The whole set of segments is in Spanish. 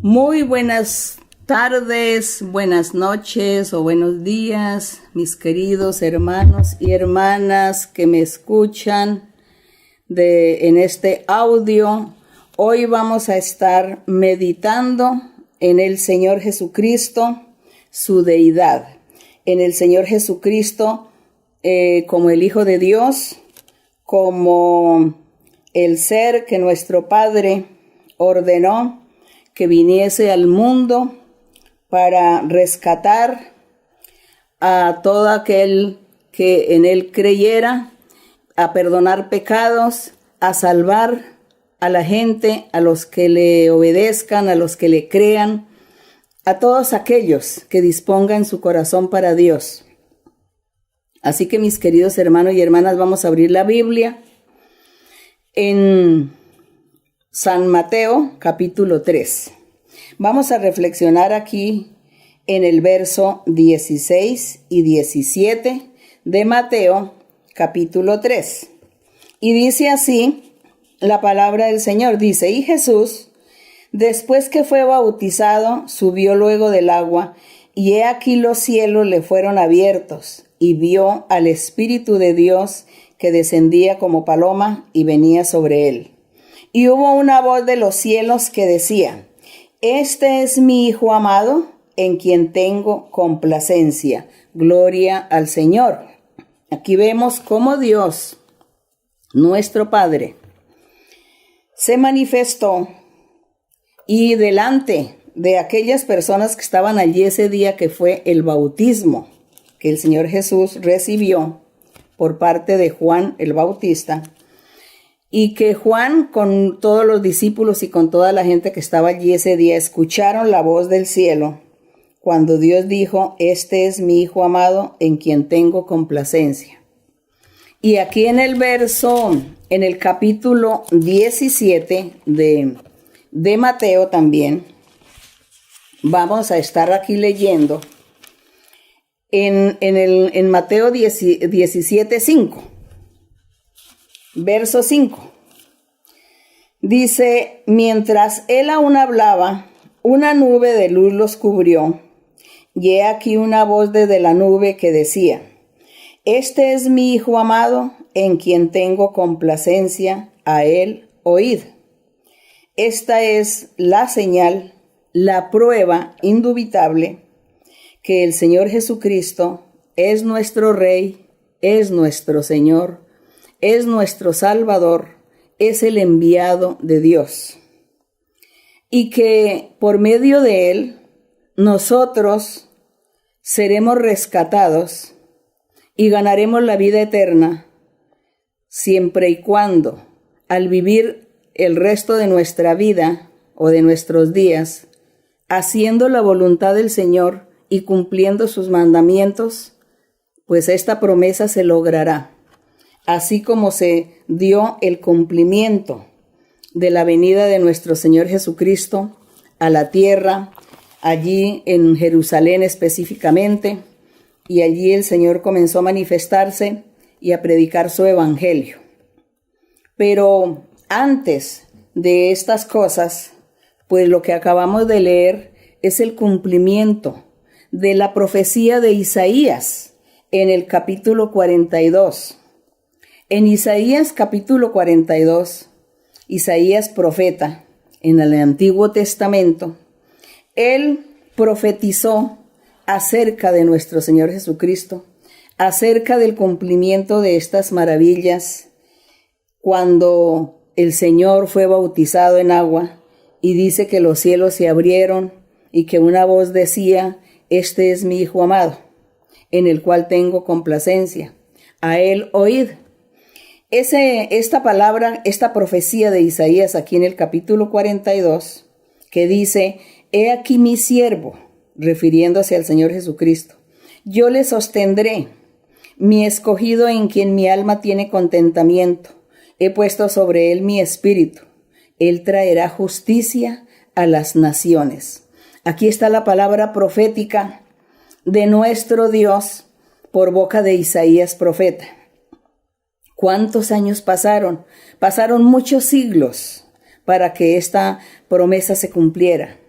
Muy buenas tardes, buenas noches o buenos días, mis queridos hermanos y hermanas que me escuchan en este audio. Hoy vamos a estar meditando en el Señor Jesucristo, su deidad, en el Señor Jesucristo como el Hijo de Dios, como el ser que nuestro Padre ordenó que viniese al mundo para rescatar a todo aquel que en él creyera, a perdonar pecados, a salvar a la gente, a los que le obedezcan, a los que le crean, a todos aquellos que dispongan su corazón para Dios. Así que, mis queridos hermanos y hermanas, vamos a abrir la Biblia en San Mateo, capítulo 3. Vamos a reflexionar aquí en el verso 16 y 17 de Mateo, capítulo 3. Y dice así la palabra del Señor. Dice: y Jesús, después que fue bautizado, subió luego del agua, y he aquí los cielos le fueron abiertos, y vio al Espíritu de Dios que descendía como paloma y venía sobre él. Y hubo una voz de los cielos que decía: Este es mi Hijo amado, en quien tengo complacencia. Gloria al Señor. Aquí vemos cómo Dios, nuestro Padre, se manifestó y delante de aquellas personas que estaban allí ese día, que fue el bautismo que el Señor Jesús recibió por parte de Juan el Bautista, y que Juan, con todos los discípulos y con toda la gente que estaba allí ese día, escucharon la voz del cielo cuando Dios dijo: Este es mi Hijo amado, en quien tengo complacencia. Y aquí en el capítulo 17 de Mateo también, vamos a estar aquí leyendo en Mateo 17:5. Verso 5. Dice: mientras él aún hablaba, una nube de luz los cubrió, y he aquí una voz desde la nube que decía: Este es mi Hijo amado, en quien tengo complacencia, a él oíd. Esta es la señal, la prueba indubitable que el Señor Jesucristo es nuestro Rey, es nuestro Señor, es nuestro Salvador, es el enviado de Dios. Y que por medio de él nosotros seremos rescatados y ganaremos la vida eterna, siempre y cuando, al vivir el resto de nuestra vida o de nuestros días, haciendo la voluntad del Señor y cumpliendo sus mandamientos, pues esta promesa se logrará. Así como se dio el cumplimiento de la venida de nuestro Señor Jesucristo a la tierra, allí en Jerusalén específicamente, y allí el Señor comenzó a manifestarse y a predicar su evangelio. Pero antes de estas cosas, pues lo que acabamos de leer es el cumplimiento de la profecía de Isaías en el capítulo 42. En Isaías capítulo 42, Isaías profeta, en el Antiguo Testamento, él profetizó acerca de nuestro Señor Jesucristo, acerca del cumplimiento de estas maravillas, cuando el Señor fue bautizado en agua, y dice que los cielos se abrieron y que una voz decía: Este es mi Hijo amado, en el cual tengo complacencia, a él oíd. Esta palabra, esta profecía de Isaías aquí en el capítulo 42, que dice: He aquí mi siervo, refiriéndose al Señor Jesucristo, yo le sostendré, mi escogido en quien mi alma tiene contentamiento, he puesto sobre él mi espíritu, él traerá justicia a las naciones. Aquí está la palabra profética de nuestro Dios por boca de Isaías profeta. ¿Cuántos años pasaron? Pasaron muchos siglos para que esta promesa se cumpliera.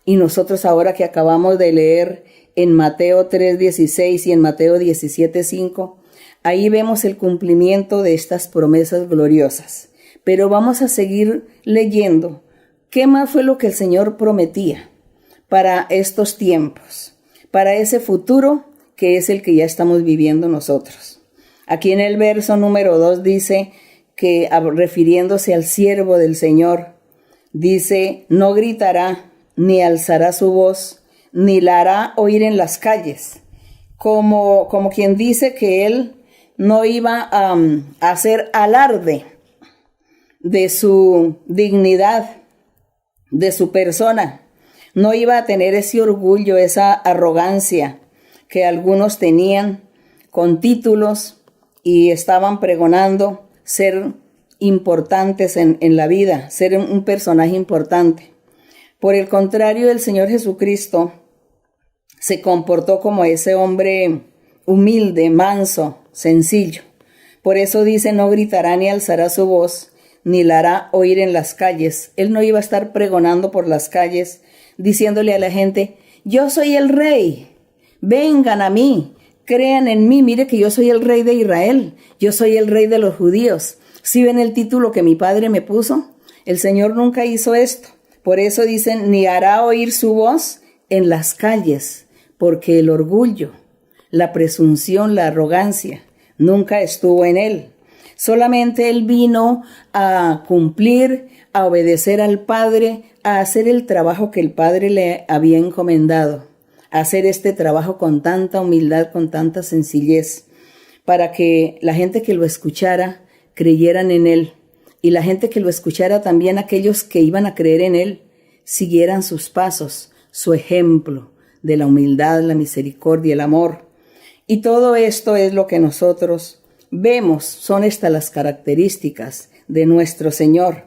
Y nosotros ahora que acabamos de leer en Mateo 3:16 y en Mateo 17:5, ahí vemos el cumplimiento de estas promesas gloriosas. Pero vamos a seguir leyendo qué más fue lo que el Señor prometía para estos tiempos, para ese futuro que es el que ya estamos viviendo nosotros. Aquí en el verso número 2 dice que, refiriéndose al siervo del Señor, dice, no gritará, ni alzará su voz, ni la hará oír en las calles. Como quien dice que él no iba a hacer alarde de su dignidad, de su persona. No iba a tener ese orgullo, esa arrogancia que algunos tenían con títulos y estaban pregonando ser importantes en la vida, ser un personaje importante. Por el contrario, el Señor Jesucristo se comportó como ese hombre humilde, manso, sencillo. Por eso dice, no gritará ni alzará su voz, ni la hará oír en las calles. Él no iba a estar pregonando por las calles, diciéndole a la gente, yo soy el rey, vengan a mí, crean en mí, mire que yo soy el rey de Israel, yo soy el rey de los judíos. ¿Sí ven el título que mi padre me puso? El Señor nunca hizo esto. Por eso dicen, ni hará oír su voz en las calles, porque el orgullo, la presunción, la arrogancia, nunca estuvo en él. Solamente él vino a cumplir, a obedecer al Padre, a hacer el trabajo que el Padre le había encomendado, a hacer este trabajo con tanta humildad, con tanta sencillez, para que la gente que lo escuchara creyeran en él, y la gente que lo escuchara también, aquellos que iban a creer en él, siguieran sus pasos, su ejemplo de la humildad, la misericordia, el amor. Y todo esto es lo que nosotros vemos, son estas las características de nuestro Señor.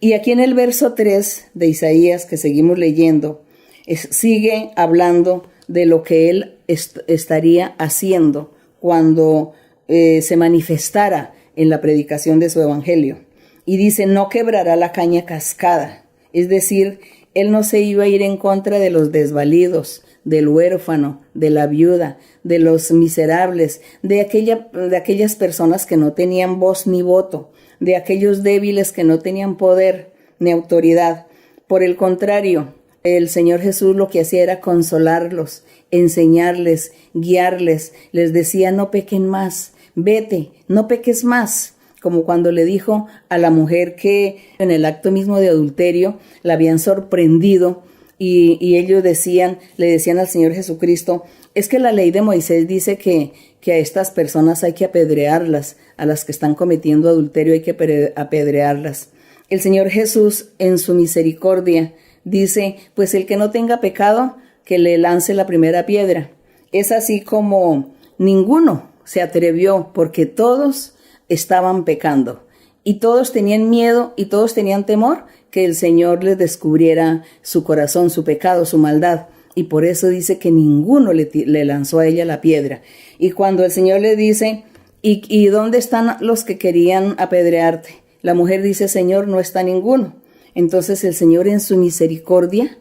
Y aquí en el verso 3 de Isaías que seguimos leyendo, sigue hablando de lo que Él estaría haciendo cuando se manifestara en la predicación de su evangelio. Y dice, no quebrará la caña cascada. Es decir, Él no se iba a ir en contra de los desvalidos, del huérfano, de la viuda, de los miserables, de aquellas personas que no tenían voz ni voto, de aquellos débiles que no tenían poder ni autoridad. Por el contrario, el Señor Jesús lo que hacía era consolarlos, enseñarles, guiarles. Les decía, no pequen más, vete, no peques más. Como cuando le dijo a la mujer que en el acto mismo de adulterio la habían sorprendido y ellos le decían al Señor Jesucristo, es que la ley de Moisés dice que a estas personas hay que apedrearlas, a las que están cometiendo adulterio hay que apedrearlas. El Señor Jesús en su misericordia dice, pues el que no tenga pecado, que le lance la primera piedra. Es así como ninguno se atrevió, porque todos estaban pecando y todos tenían miedo y todos tenían temor que el Señor les descubriera su corazón, su pecado, su maldad. Y por eso dice que ninguno le lanzó a ella la piedra. Y cuando el Señor le dice, ¿y dónde están los que querían apedrearte? La mujer dice, Señor, no está ninguno. Entonces el Señor en su misericordia,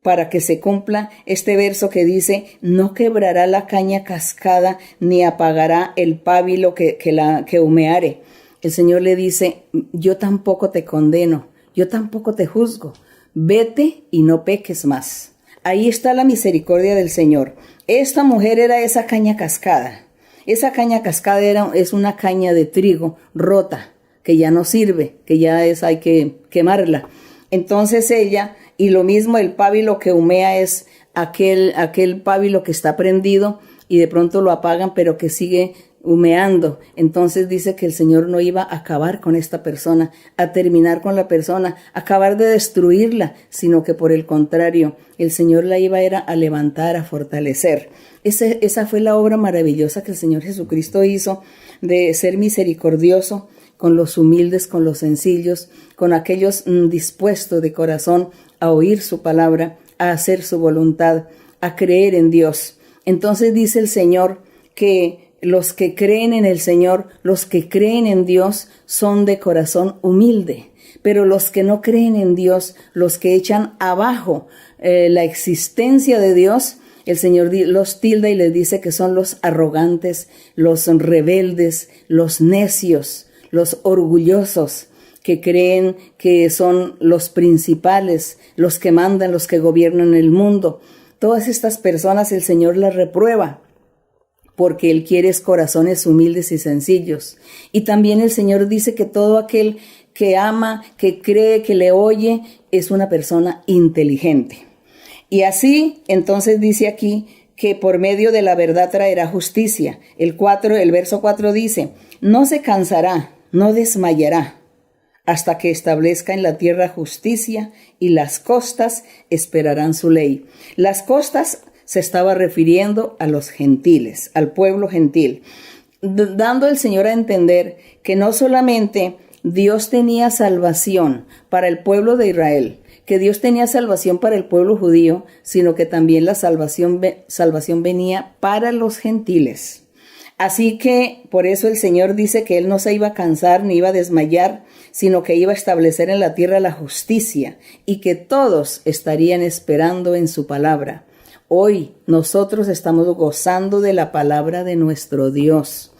para que se cumpla este verso que dice, no quebrará la caña cascada, ni apagará el pábilo que humeare. El Señor le dice, yo tampoco te condeno, yo tampoco te juzgo. Vete y no peques más. Ahí está la misericordia del Señor. Esta mujer era esa caña cascada. Esa caña cascada es una caña de trigo rota, que ya no sirve, que ya hay que quemarla. Entonces ella, y lo mismo el pábilo que humea es aquel pábilo que está prendido y de pronto lo apagan, pero que sigue humeando. Entonces dice que el Señor no iba a acabar con esta persona, a terminar con la persona, a acabar de destruirla, sino que por el contrario, el Señor la iba a levantar, a fortalecer. Esa fue la obra maravillosa que el Señor Jesucristo hizo, de ser misericordioso con los humildes, con los sencillos, con aquellos dispuestos de corazón a oír su palabra, a hacer su voluntad, a creer en Dios. Entonces dice el Señor que los que creen en el Señor, los que creen en Dios, son de corazón humilde. Pero los que no creen en Dios, los que echan abajo la existencia de Dios, el Señor los tilda y les dice que son los arrogantes, los rebeldes, los necios, los orgullosos, que creen que son los principales, los que mandan, los que gobiernan el mundo. Todas estas personas el Señor las reprueba, porque Él quiere corazones humildes y sencillos. Y también el Señor dice que todo aquel que ama, que cree, que le oye, es una persona inteligente. Y así, entonces dice aquí que por medio de la verdad traerá justicia. El verso 4 dice, no se cansará, no desmayará, hasta que establezca en la tierra justicia y las costas esperarán su ley. Las costas se estaba refiriendo a los gentiles, al pueblo gentil, dando el Señor a entender que no solamente Dios tenía salvación para el pueblo de Israel, que Dios tenía salvación para el pueblo judío, sino que también la salvación venía para los gentiles. Así que por eso el Señor dice que Él no se iba a cansar ni iba a desmayar, sino que iba a establecer en la tierra la justicia y que todos estarían esperando en su palabra. Hoy nosotros estamos gozando de la palabra de nuestro Dios.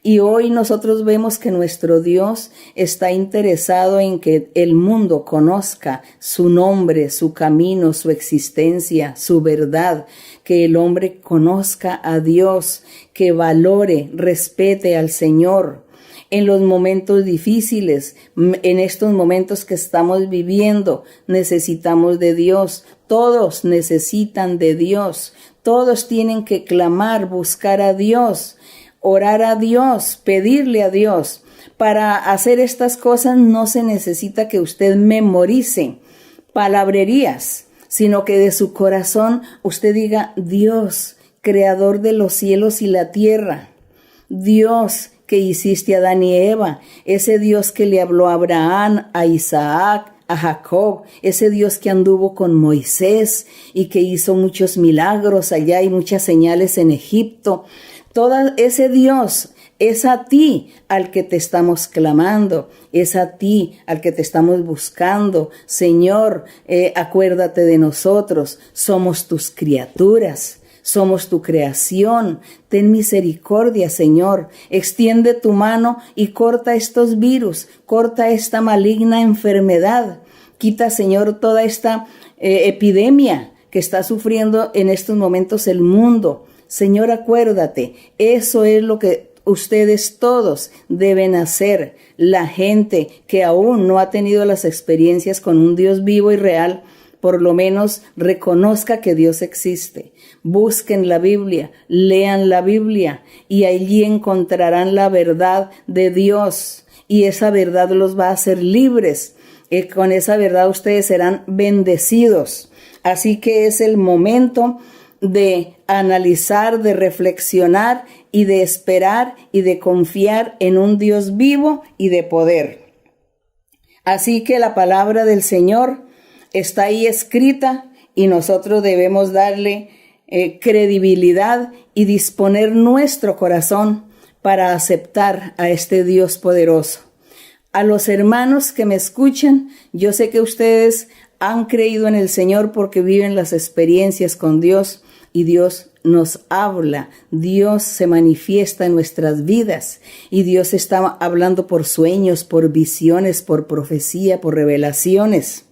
Y hoy nosotros vemos que nuestro Dios está interesado en que el mundo conozca su nombre, su camino, su existencia, su verdad, que el hombre conozca a Dios, que valore, respete al Señor. En los momentos difíciles, en estos momentos que estamos viviendo, necesitamos de Dios. Todos necesitan de Dios. Todos tienen que clamar, buscar a Dios, orar a Dios, pedirle a Dios. Para hacer estas cosas no se necesita que usted memorice palabrerías, sino que de su corazón usted diga, Dios, creador de los cielos y la tierra, Dios que hiciste a Adán y Eva, ese Dios que le habló a Abraham, a Isaac, a Jacob, ese Dios que anduvo con Moisés y que hizo muchos milagros allá y muchas señales en Egipto. Todo ese Dios es a ti al que te estamos clamando, es a ti al que te estamos buscando. Señor, acuérdate de nosotros, somos tus criaturas. Somos tu creación. Ten misericordia, Señor. Extiende tu mano y corta estos virus, corta esta maligna enfermedad. Quita, Señor, toda esta epidemia que está sufriendo en estos momentos el mundo. Señor, acuérdate, eso es lo que ustedes todos deben hacer. La gente que aún no ha tenido las experiencias con un Dios vivo y real, por lo menos reconozca que Dios existe. Busquen la Biblia, lean la Biblia y allí encontrarán la verdad de Dios y esa verdad los va a hacer libres. Con esa verdad ustedes serán bendecidos. Así que es el momento de analizar, de reflexionar y de esperar y de confiar en un Dios vivo y de poder. Así que la palabra del Señor está ahí escrita y nosotros debemos darle credibilidad y disponer nuestro corazón para aceptar a este Dios poderoso. A los hermanos que me escuchan, yo sé que ustedes han creído en el Señor porque viven las experiencias con Dios y Dios nos habla, Dios se manifiesta en nuestras vidas y Dios está hablando por sueños, por visiones, por profecía, por revelaciones.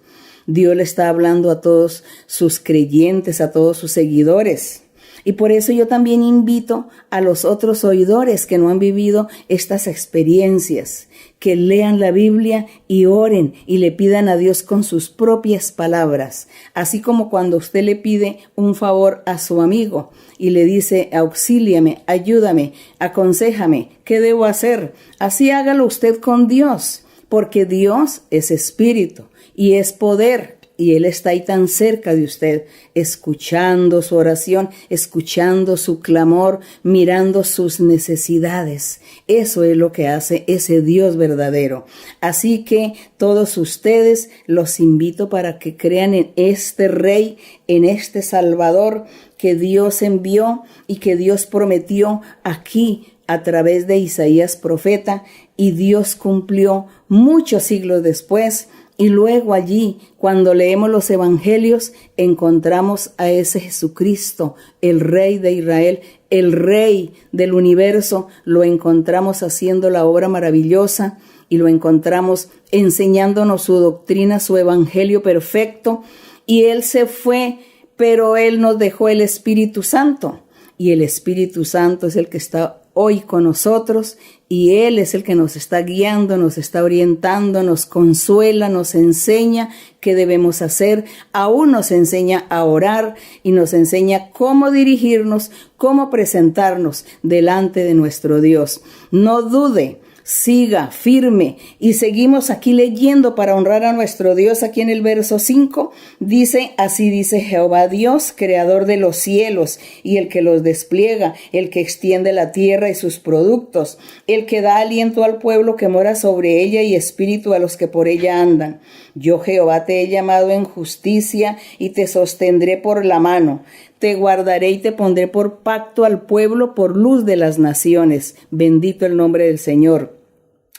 Dios le está hablando a todos sus creyentes, a todos sus seguidores. Y por eso yo también invito a los otros oidores que no han vivido estas experiencias, que lean la Biblia y oren y le pidan a Dios con sus propias palabras. Así como cuando usted le pide un favor a su amigo y le dice, auxíliame, ayúdame, aconséjame, ¿qué debo hacer? Así hágalo usted con Dios, porque Dios es espíritu y es poder. Y Él está ahí tan cerca de usted, escuchando su oración, escuchando su clamor, mirando sus necesidades. Eso es lo que hace ese Dios verdadero. Así que todos ustedes los invito para que crean en este Rey, en este Salvador que Dios envió y que Dios prometió aquí a través de Isaías profeta, y Dios cumplió muchos siglos después. Y luego allí, cuando leemos los evangelios, encontramos a ese Jesucristo, el Rey de Israel, el Rey del universo. Lo encontramos haciendo la obra maravillosa y lo encontramos enseñándonos su doctrina, su evangelio perfecto. Y Él se fue, pero Él nos dejó el Espíritu Santo. Y el Espíritu Santo es el que está hoy con nosotros, y Él es el que nos está guiando, nos está orientando, nos consuela, nos enseña qué debemos hacer, aún nos enseña a orar y nos enseña cómo dirigirnos, cómo presentarnos delante de nuestro Dios. No dude. Siga firme. Y seguimos aquí leyendo para honrar a nuestro Dios. Aquí en el verso 5 dice, así dice Jehová Dios, creador de los cielos y el que los despliega, el que extiende la tierra y sus productos, el que da aliento al pueblo que mora sobre ella y espíritu a los que por ella andan. Yo Jehová te he llamado en justicia y te sostendré por la mano. Te guardaré y te pondré por pacto al pueblo, por luz de las naciones. Bendito el nombre del Señor.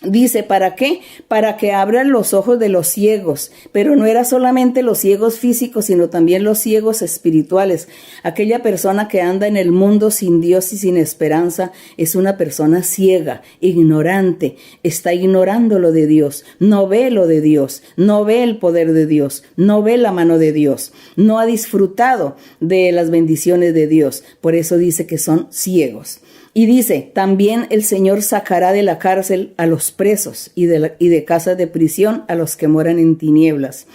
Dice, ¿para qué? Para que abran los ojos de los ciegos, pero no era solamente los ciegos físicos, sino también los ciegos espirituales. Aquella persona que anda en el mundo sin Dios y sin esperanza es una persona ciega, ignorante, está ignorando lo de Dios, no ve lo de Dios, no ve el poder de Dios, no ve la mano de Dios, no ha disfrutado de las bendiciones de Dios, por eso dice que son ciegos. Y dice, también el Señor sacará de la cárcel a los presos y de casas de prisión a los que moran en tinieblas.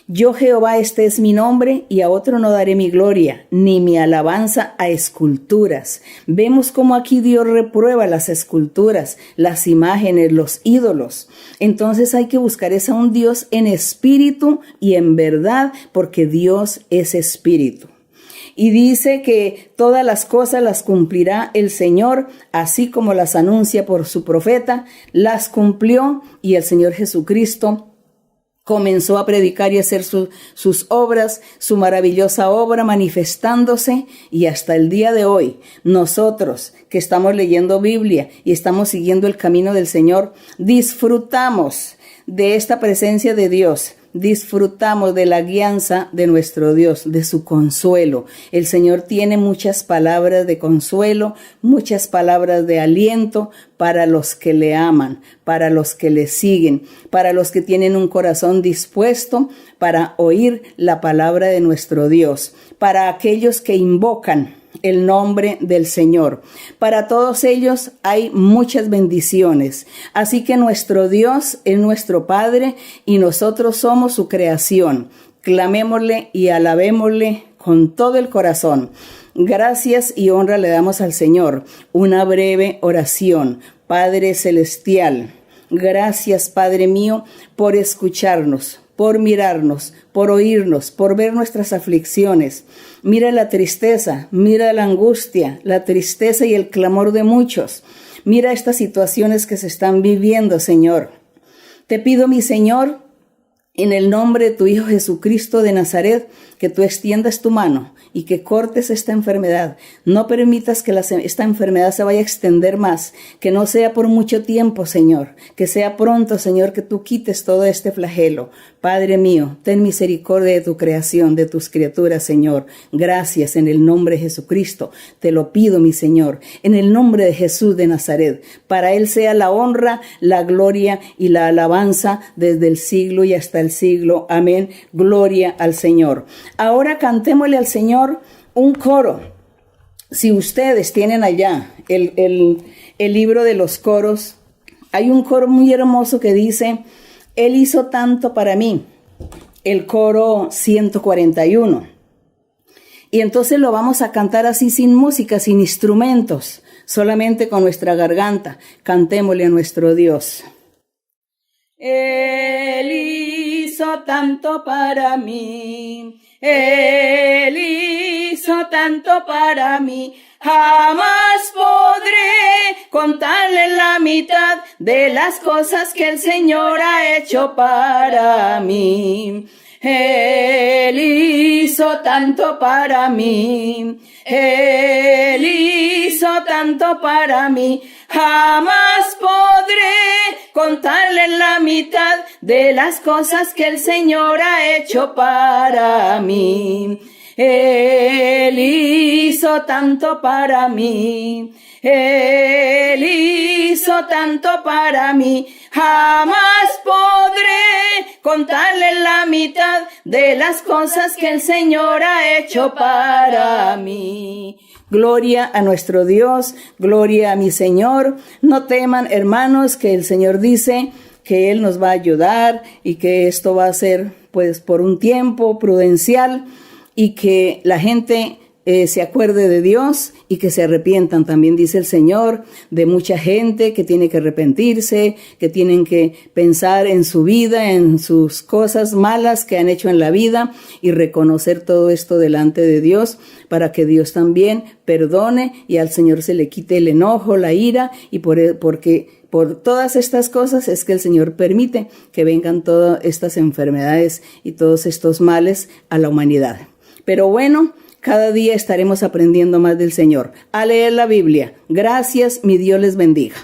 Yo Jehová, este es mi nombre, y a otro no daré mi gloria, ni mi alabanza a esculturas. Vemos cómo aquí Dios reprueba las esculturas, las imágenes, los ídolos. Entonces hay que buscar a un Dios en espíritu y en verdad, porque Dios es espíritu. Y dice que todas las cosas las cumplirá el Señor, así como las anuncia por su profeta, las cumplió, y el Señor Jesucristo comenzó a predicar y a hacer sus obras, su maravillosa obra manifestándose, y hasta el día de hoy, nosotros que estamos leyendo Biblia y estamos siguiendo el camino del Señor, disfrutamos de esta presencia de Dios. Disfrutamos de la guianza de nuestro Dios, de su consuelo. El Señor tiene muchas palabras de consuelo, muchas palabras de aliento para los que le aman, para los que le siguen, para los que tienen un corazón dispuesto para oír la palabra de nuestro Dios, para aquellos que invocan el nombre del Señor. Para todos ellos hay muchas bendiciones. Así que nuestro Dios es nuestro Padre y nosotros somos su creación. Clamémosle y alabémosle con todo el corazón. Gracias y honra le damos al Señor. Una breve oración. Padre Celestial, gracias, Padre mío, por escucharnos, por mirarnos, por oírnos, por ver nuestras aflicciones. Mira la tristeza, mira la angustia, la tristeza y el clamor de muchos. Mira estas situaciones que se están viviendo, Señor. Te pido, mi Señor, en el nombre de tu Hijo Jesucristo de Nazaret, que tú extiendas tu mano y que cortes esta enfermedad. No permitas que esta enfermedad se vaya a extender más, que no sea por mucho tiempo, Señor, que sea pronto, Señor, que tú quites todo este flagelo. Padre mío, ten misericordia de tu creación, de tus criaturas, Señor. Gracias en el nombre de Jesucristo. Te lo pido, mi Señor, en el nombre de Jesús de Nazaret. Para Él sea la honra, la gloria y la alabanza desde el siglo y hasta el siglo. Amén. Gloria al Señor. Ahora cantémosle al Señor un coro. Si ustedes tienen allá el libro de los coros, hay un coro muy hermoso que dice, Él hizo tanto para mí. El coro 141. Y entonces lo vamos a cantar así sin música, sin instrumentos, solamente con nuestra garganta. Cantémosle a nuestro Dios. Él hizo tanto para mí. Él hizo tanto para mí, jamás podré contarle la mitad de las cosas que el Señor ha hecho para mí. Él hizo tanto para mí. Él hizo tanto para mí. Jamás podré contarle la mitad de las cosas que el Señor ha hecho para mí. Él hizo tanto para mí. Él hizo tanto para mí. Jamás podré contarle la mitad de las cosas que el Señor ha hecho para mí. Gloria a nuestro Dios, gloria a mi Señor. No teman, hermanos, que el Señor dice que Él nos va a ayudar y que esto va a ser pues por un tiempo prudencial y que la gente se acuerde de Dios y que se arrepientan. También dice el Señor de mucha gente que tiene que arrepentirse, que tienen que pensar en su vida, en sus cosas malas que han hecho en la vida y reconocer todo esto delante de Dios para que Dios también perdone y al Señor se le quite el enojo, la ira y porque por todas estas cosas es que el Señor permite que vengan todas estas enfermedades y todos estos males a la humanidad. Pero bueno, cada día estaremos aprendiendo más del Señor. A leer la Biblia. Gracias, mi Dios les bendiga.